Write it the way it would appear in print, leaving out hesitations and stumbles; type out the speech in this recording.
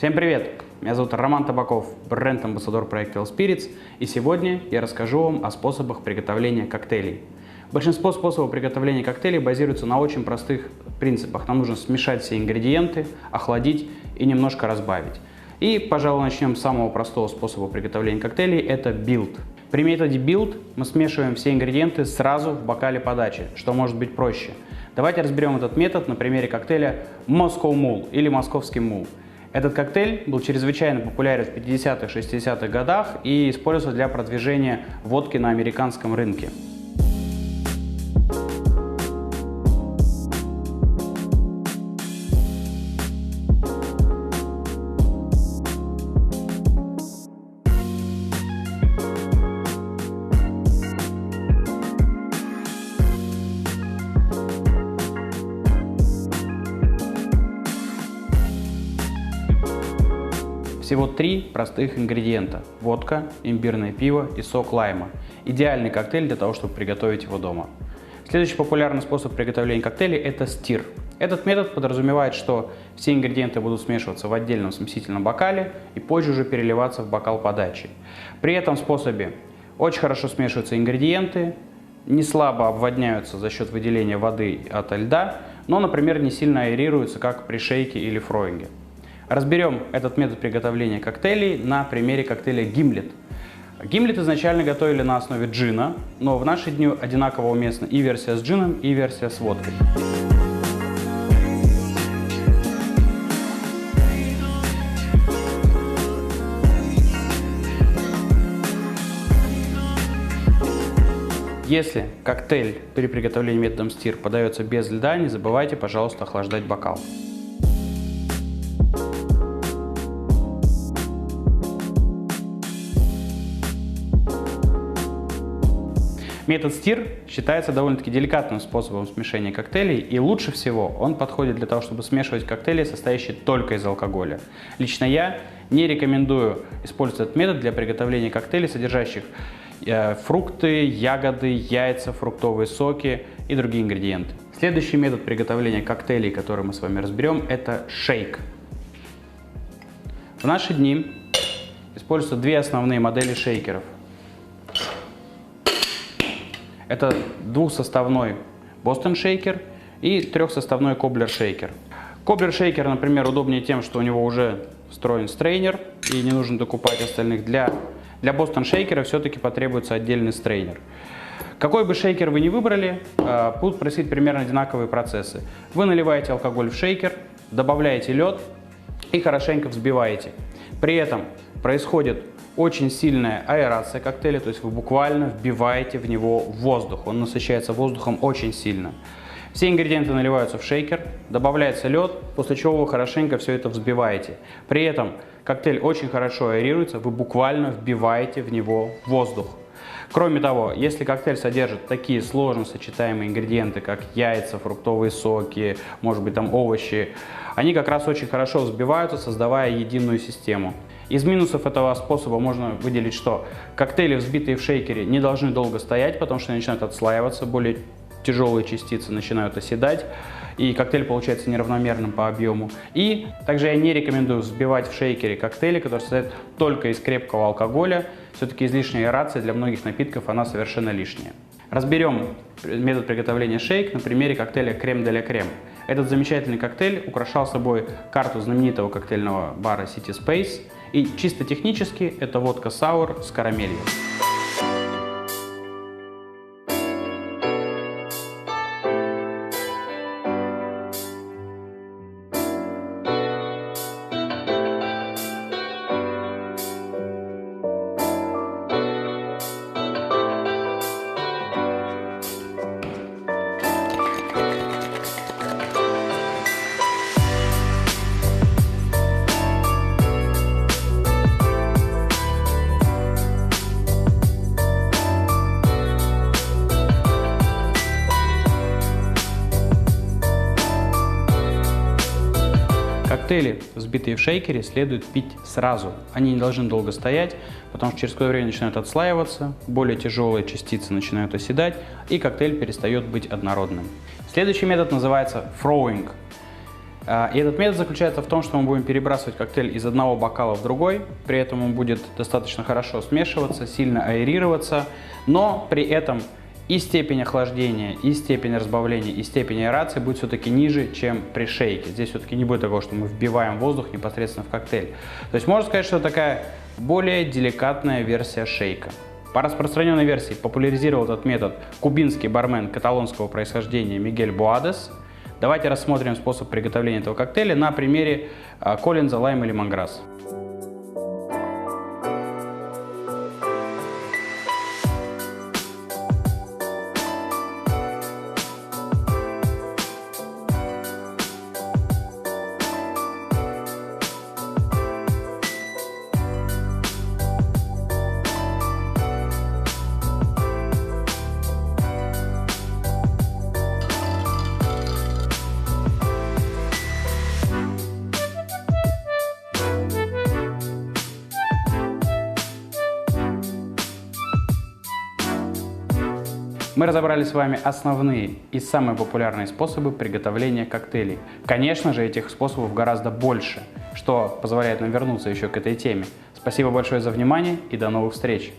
Всем привет! Меня зовут Роман Табаков, бренд-амбассадор проекта L-Spirits, и сегодня я расскажу вам о способах приготовления коктейлей. Большинство способов приготовления коктейлей базируются на очень простых принципах. Нам нужно смешать все ингредиенты, охладить и немножко разбавить. И, пожалуй, начнем с самого простого способа приготовления коктейлей – это билд. При методе билд мы смешиваем все ингредиенты сразу в бокале подачи, что может быть проще. Давайте разберем этот метод на примере коктейля Moscow Mule или московский мул. Этот коктейль был чрезвычайно популярен в 50-х, 60-х годах и использовался для продвижения водки на американском рынке. Всего 3 простых ингредиента – водка, имбирное пиво и сок лайма. Идеальный коктейль для того, чтобы приготовить его дома. Следующий популярный способ приготовления коктейлей – это стир. Этот метод подразумевает, что все ингредиенты будут смешиваться в отдельном смесительном бокале и позже уже переливаться в бокал подачи. При этом способе очень хорошо смешиваются ингредиенты, не слабо обводняются за счет выделения воды от льда, но, например, не сильно аэрируются, как при шейке или фроинге. Разберем этот метод приготовления коктейлей на примере коктейля Гимлет. Гимлет изначально готовили на основе джина, но в наши дни одинаково уместна и версия с джином, и версия с водкой. Если коктейль при приготовлении методом стир подается без льда, не забывайте, пожалуйста, охлаждать бокал. Метод стир считается довольно-таки деликатным способом смешения коктейлей, и лучше всего он подходит для того, чтобы смешивать коктейли, состоящие только из алкоголя. Лично я не рекомендую использовать этот метод для приготовления коктейлей, содержащих фрукты, ягоды, яйца, фруктовые соки и другие ингредиенты. Следующий метод приготовления коктейлей, который мы с вами разберем, это шейк. В наши дни используются 2 основные модели шейкеров. Это 2-составной Boston шейкер и 3-составной Cobbler шейкер. Cobbler шейкер, например, удобнее тем, что у него уже встроен стрейнер и не нужно докупать остальных. Для Boston шейкера все-таки потребуется отдельный стрейнер. Какой бы шейкер вы ни выбрали, будут происходить примерно одинаковые процессы. Вы наливаете алкоголь в шейкер, добавляете лед и хорошенько взбиваете. При этом происходит очень сильная аэрация коктейля, то есть вы буквально вбиваете в него воздух, он насыщается воздухом очень сильно. Все ингредиенты наливаются в шейкер, добавляется лед, после чего вы хорошенько все это взбиваете. При этом коктейль очень хорошо аэрируется, вы буквально вбиваете в него воздух. Кроме того, если коктейль содержит такие сложно сочетаемые ингредиенты, как яйца, фруктовые соки, может быть там овощи, они как раз очень хорошо взбиваются, создавая единую систему. Из минусов этого способа можно выделить, что коктейли, взбитые в шейкере, не должны долго стоять, потому что они начинают отслаиваться, более тяжелые частицы начинают оседать, и коктейль получается неравномерным по объему. И также я не рекомендую взбивать в шейкере коктейли, которые состоят только из крепкого алкоголя. Все-таки излишняя аэрация для многих напитков она совершенно лишняя. Разберем метод приготовления шейк на примере коктейля Крем де ля Крем. Этот замечательный коктейль украшал собой карту знаменитого коктейльного бара City Space. И чисто технически это водка саур с карамелью. Коктейли, взбитые в шейкере, следует пить сразу. Они не должны долго стоять, потому что через какое-то время начинают отслаиваться, более тяжелые частицы начинают оседать, и коктейль перестает быть однородным. Следующий метод называется throwing. И этот метод заключается в том, что мы будем перебрасывать коктейль из одного бокала в другой, при этом он будет достаточно хорошо смешиваться, сильно аэрироваться, но при этом и степень охлаждения, и степень разбавления, и степень аэрации будет все-таки ниже, чем при шейке. Здесь все-таки не будет такого, что мы вбиваем воздух непосредственно в коктейль. То есть можно сказать, что это такая более деликатная версия шейка. По распространенной версии популяризировал этот метод кубинский бармен каталонского происхождения Мигель Буадес. Давайте рассмотрим способ приготовления этого коктейля на примере Коллинза Лайм и Лемонграсс. Мы разобрали с вами основные и самые популярные способы приготовления коктейлей. Конечно же, этих способов гораздо больше, что позволяет нам вернуться еще к этой теме. Спасибо большое за внимание и до новых встреч!